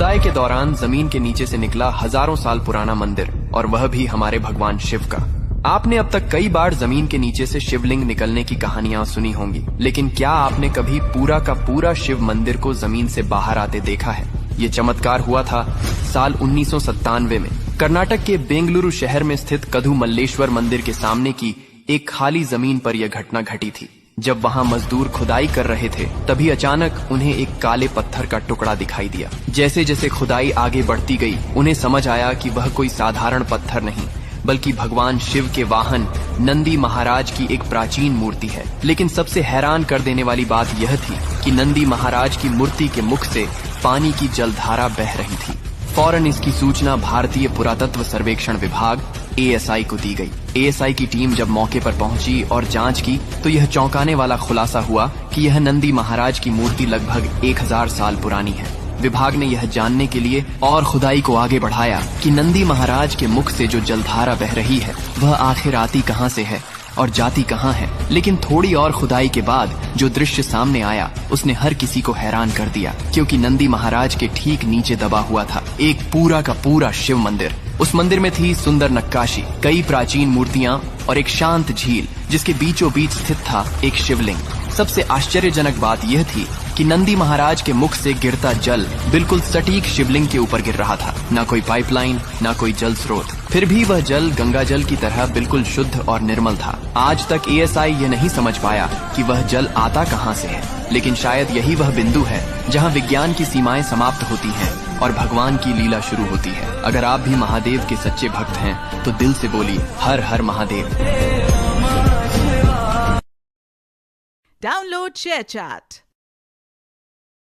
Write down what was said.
खुदाई के दौरान जमीन के नीचे से निकला हजारों साल पुराना मंदिर, और वह भी हमारे भगवान शिव का। आपने अब तक कई बार जमीन के नीचे से शिवलिंग निकलने की कहानियां सुनी होंगी, लेकिन क्या आपने कभी पूरा का पूरा शिव मंदिर को जमीन से बाहर आते देखा है? ये चमत्कार हुआ था साल 1997 में कर्नाटक के बेंगलुरु शहर में स्थित कदु मल्लेश्वर मंदिर के सामने की एक खाली जमीन पर यह घटना घटी थी। जब वहां मजदूर खुदाई कर रहे थे, तभी अचानक उन्हें एक काले पत्थर का टुकड़ा दिखाई दिया। जैसे जैसे खुदाई आगे बढ़ती गई, उन्हें समझ आया कि वह कोई साधारण पत्थर नहीं, बल्कि भगवान शिव के वाहन नंदी महाराज की एक प्राचीन मूर्ति है। लेकिन सबसे हैरान कर देने वाली बात यह थी कि नंदी महाराज की मूर्ति के मुख से पानी की जलधारा बह रही थी। फौरन इसकी सूचना भारतीय पुरातत्व सर्वेक्षण विभाग ASI को दी गई। ASI की टीम जब मौके पर पहुंची और जांच की, तो यह चौंकाने वाला खुलासा हुआ कि यह नंदी महाराज की मूर्ति लगभग 1000 साल पुरानी है। विभाग ने यह जानने के लिए और खुदाई को आगे बढ़ाया कि नंदी महाराज के मुख से जो जलधारा बह रही है, वह आखिर आती कहां से है और जाती कहां है। लेकिन थोड़ी और खुदाई के बाद जो दृश्य सामने आया, उसने हर किसी को हैरान कर दिया, क्योंकि नंदी महाराज के ठीक नीचे दबा हुआ था एक पूरा का पूरा शिव मंदिर। उस मंदिर में थी सुंदर नक्काशी, कई प्राचीन मूर्तियां और एक शांत झील, जिसके बीचों बीच स्थित था एक शिवलिंग। सबसे आश्चर्यजनक बात यह थी कि नंदी महाराज के मुख से गिरता जल बिल्कुल सटीक शिवलिंग के ऊपर गिर रहा था। न कोई पाइपलाइन, न कोई जल स्रोत, फिर भी वह जल गंगा जल की तरह बिल्कुल शुद्ध और निर्मल था। आज तक ASI ये नहीं समझ पाया कि वह जल आता कहां से है, लेकिन शायद यही वह बिंदु है जहां विज्ञान की सीमाएं समाप्त होती हैं और भगवान की लीला शुरू होती है। अगर आप भी महादेव के सच्चे भक्त हैं, तो दिल से बोलिए हर हर महादेव। Download ShareChat.